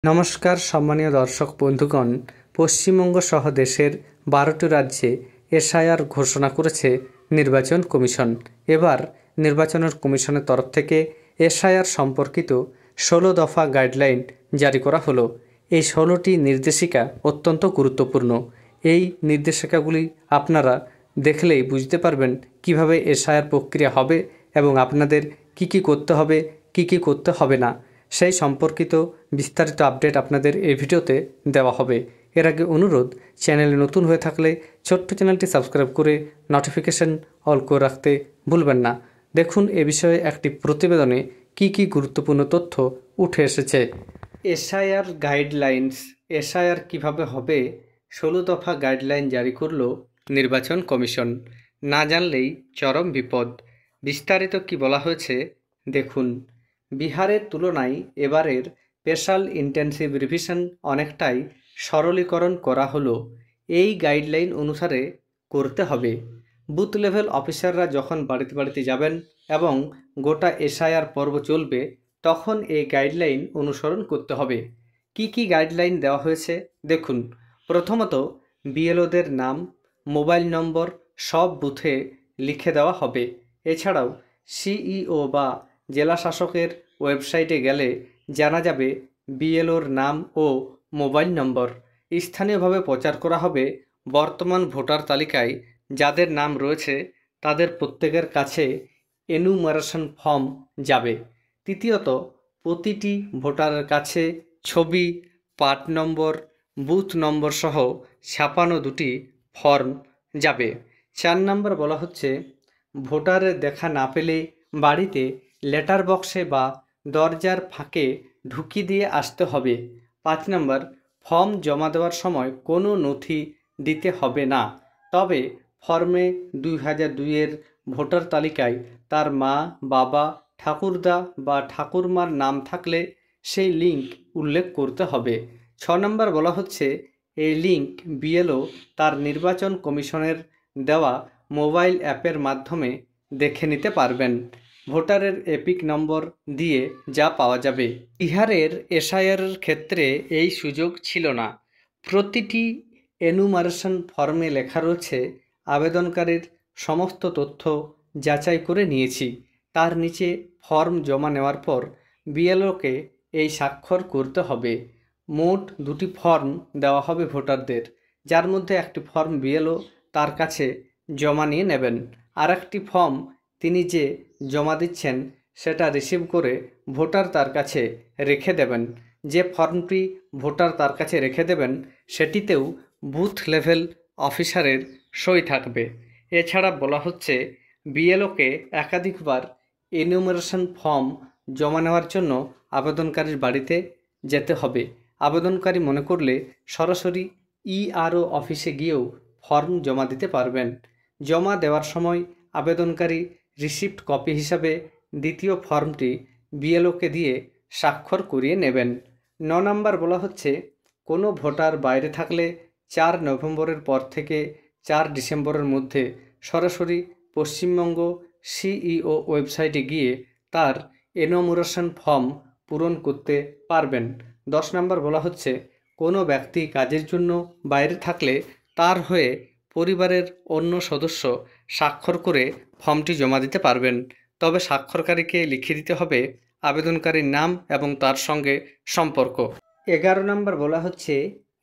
নমস্কার সম্মানীয় দর্শক বন্ধুগণ, পশ্চিমবঙ্গ সহ দেশের 12টি রাজ্যে এসআইআর ঘোষণা করেছে নির্বাচন কমিশন। এবার নির্বাচনের কমিশনের তরফ থেকে এসআইআর সম্পর্কিত 16 দফা গাইডলাইন জারি করা হলো। এই 16টি নির্দেশিকা অত্যন্ত গুরুত্বপূর্ণ। এই নির্দেশিকাগুলি আপনারা দেখলেই বুঝতে পারবেন কিভাবে এসআইআর প্রক্রিয়া হবে এবং আপনাদের কি কি করতে হবে, কি কি করতে হবে না, সেই সম্পর্কিত বিস্তারিত আপডেট আপনাদের এই ভিডিওতে দেওয়া হবে। এর আগে অনুরোধ, চ্যানেলে নতুন হয়ে থাকলে ছোট্ট চ্যানেলটি সাবস্ক্রাইব করে নোটিফিকেশন অল করে রাখতে ভুলবেন না। দেখুন এ বিষয়ে একটি প্রতিবেদনে কি কি গুরুত্বপূর্ণ তথ্য উঠে এসেছে। এসআইআর গাইডলাইন্স, এসআইআর কিভাবে হবে, 16 দফা গাইডলাইন জারি করল নির্বাচন কমিশন। না জানলেই চরম বিপদ। বিস্তারিত কি বলা হয়েছে দেখুন। বিহারের তুলনায় এবারের স্পেশাল ইন্টেন্সিভ রিভিশন অনেকটাই সরলীকরণ করা হলো। এই গাইডলাইন অনুসারে করতে হবে। বুথ লেভেল অফিসাররা যখন বাড়িতে বাড়িতে যাবেন এবং গোটা এসআইআর পর্ব চলবে, তখন এই গাইডলাইন অনুসরণ করতে হবে। কি কি গাইডলাইন দেওয়া হয়েছে দেখুন। প্রথমত, বিএলওদের নাম, মোবাইল নম্বর সব বুথে লিখে দেওয়া হবে। এছাড়াও সিইও বা জেলা শাসকের ওয়েবসাইটে গেলে জানা যাবে বিএলওর নাম ও মোবাইল নম্বর। স্থানীয়ভাবে প্রচার করা হবে। বর্তমান ভোটার তালিকায় যাদের নাম রয়েছে তাদের প্রত্যেকের কাছে এনুমারেশন ফর্ম যাবে। তৃতীয়ত, প্রতিটি ভোটারের কাছে ছবি, পার্ট নম্বর, বুথ নম্বর সহ ছাপানো 2টি ফর্ম যাবে। 4 নম্বর বলা হচ্ছে, ভোটারের দেখা না পেলে বাড়িতে লেটার বক্সে বা দরজার ফাঁকে ঢুকিয়ে দিয়ে আসতে হবে। 5 নম্বর, ফর্ম জমা দেওয়ার সময় কোনো নথি দিতে হবে না, তবে ফর্মে 2002-এর ভোটার তালিকায় তার মা, বাবা, ঠাকুরদা বা ঠাকুরমার নাম থাকলে সেই লিঙ্ক উল্লেখ করতে হবে। 6 নম্বর বলা হচ্ছে, এই লিঙ্ক বিএলও তার নির্বাচন কমিশনের দেওয়া মোবাইল অ্যাপের মাধ্যমে দেখে নিতে পারবেন। ভোটারের এপিক নম্বর দিয়ে যা পাওয়া যাবে। বিহারের এসআইআরের ক্ষেত্রে এই সুযোগ ছিল না। প্রতিটি এনুমারেশন ফর্মে লেখা রয়েছে, আবেদনকারীর সমস্ত তথ্য যাচাই করে নিয়েছি। তার নিচে ফর্ম জমা নেওয়ার পর বিএলওকে এই স্বাক্ষর করতে হবে। মোট 2টি ফর্ম দেওয়া হবে ভোটারদের, যার মধ্যে একটি ফর্ম বিএলও তার কাছে জমা নিয়ে নেবেন। আর একটি ফর্ম তিনি যে জমা দিচ্ছেন সেটা রিসিভ করে ভোটার তার কাছে রেখে দেবেন। যে ফর্মটি ভোটার তার কাছে রেখে দেবেন সেটিতেও বুথ লেভেল অফিসারের সই থাকবে। এছাড়া বলা হচ্ছে, বিএলওকে একাধিকবার এনুমারেশন ফর্ম জমা নেওয়ার জন্য আবেদনকারীর বাড়িতে যেতে হবে। আবেদনকারী মনে করলে সরাসরি ইআরও অফিসে গিয়েও ফর্ম জমা দিতে পারবেন। জমা দেওয়ার সময় আবেদনকারী রিসিপ্ট কপি হিসাবে দ্বিতীয় ফর্মটি বিএলওকে দিয়ে স্বাক্ষর করিয়ে নেবেন। 9 নম্বর বলা হচ্ছে, কোনো ভোটার বাইরে থাকলে 4 নভেম্বরের পর থেকে 4 ডিসেম্বরের মধ্যে সরাসরি পশ্চিমবঙ্গ সিইও ওয়েবসাইটে গিয়ে তার এনুমারেশন ফর্ম পূরণ করতে পারবেন। 10 নম্বর বলা হচ্ছে, কোনো ব্যক্তি কাজের জন্য বাইরে থাকলে তার হয়ে পরিবারের অন্য সদস্য স্বাক্ষর করে ফর্মটি জমা দিতে পারবেন, তবে স্বাক্ষরকারীকে লিখে দিতে হবে আবেদনকারীর নাম এবং তার সঙ্গে সম্পর্ক। 11 নম্বর বলা হচ্ছে,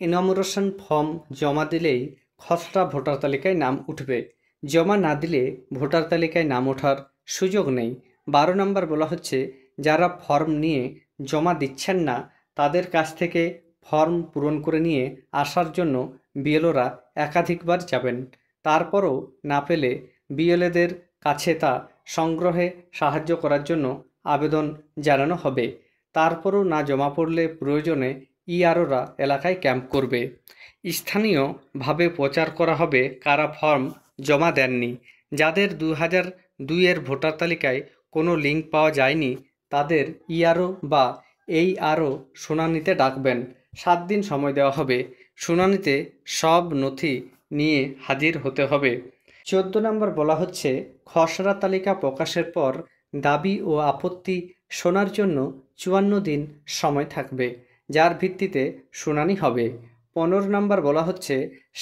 এনুমারেশন ফর্ম জমা দিলেই খসড়া ভোটার তালিকায় নাম উঠবে। জমা না দিলে ভোটার তালিকায় নাম ওঠার সুযোগ নেই। 12 নম্বর বলা হচ্ছে, যারা ফর্ম নিয়ে জমা দিচ্ছেন না তাদের কাছ থেকে ফর্ম পূরণ করে নিয়ে আসার জন্য বিএলওরা একাধিকবার যাবেন। তারপরও না পেলে বিএলওদের কাছে তা সংগ্রহে সাহায্য করার জন্য আবেদন জানানো হবে। তারপরও না জমা পড়লে প্রয়োজনে ইআরওরা এলাকায় ক্যাম্প করবে। স্থানীয়ভাবে প্রচার করা হবে কারা ফর্ম জমা দেননি। যাদের 2002-এর ভোটার তালিকায় কোনো লিঙ্ক পাওয়া যায়নি তাদের ইআরও বা এইআরও শুনানিতে ডাকবেন। 7 দিন সময় দেওয়া হবে। শুনানিতে সব নথি নিয়ে হাজির হতে হবে। 14 নম্বর বলা হচ্ছে, খসড়া তালিকা প্রকাশের পর দাবি ও আপত্তি শোনার জন্য 54 দিন সময় থাকবে। যার ভিত্তিতে শুনানি হবে। 15 নম্বর বলা হচ্ছে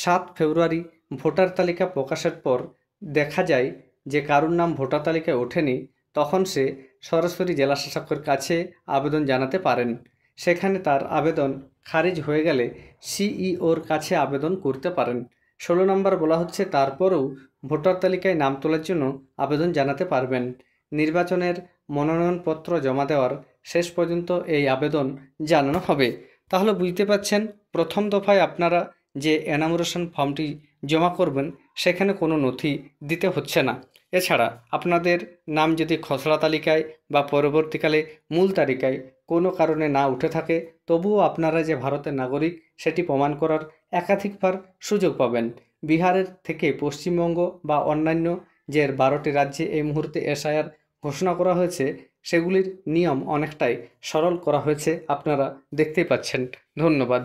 7 ফেব্রুয়ারি ভোটার তালিকা প্রকাশের পর দেখা যায় যে কারুর নাম ভোটার তালিকায় ওঠেনি, তখন সে সরাসরি জেলা শাসকের কাছে আবেদন জানাতে পারেন। সেখানে তার আবেদন খারিজ হয়ে গেলে সিইওর কাছে আবেদন করতে পারেন। 16 নম্বর বলা হচ্ছে তারপরেও ভোটার তালিকায় নাম তোলার জন্য আবেদন জানাতে পারবেন। নির্বাচনের মনোনয়নপত্র জমা দেওয়ার শেষ পর্যন্ত এই আবেদন জানানো হবে। তাহলে বুঝতে পারছেন, প্রথম দফায় আপনারা যে এনামোরেশন ফর্মটি জমা করবেন সেখানে কোনো নথি দিতে হচ্ছে না। এছাড়া আপনাদের নাম যদি খসড়া তালিকায় বা পরবর্তীকালে মূল তালিকায় কোনো কারণে না উঠে থাকে, তবুও আপনারা যে ভারতের নাগরিক সেটি প্রমাণ করার একাধিকবার সুযোগ পাবেন। বিহারের থেকে পশ্চিমবঙ্গ বা অন্যান্য যে 12টি রাজ্যে এই মুহূর্তে এসআইআর ঘোষণা করা হয়েছে সেগুলির নিয়ম অনেকটাই সরল করা হয়েছে, আপনারা দেখতেই পাচ্ছেন। ধন্যবাদ।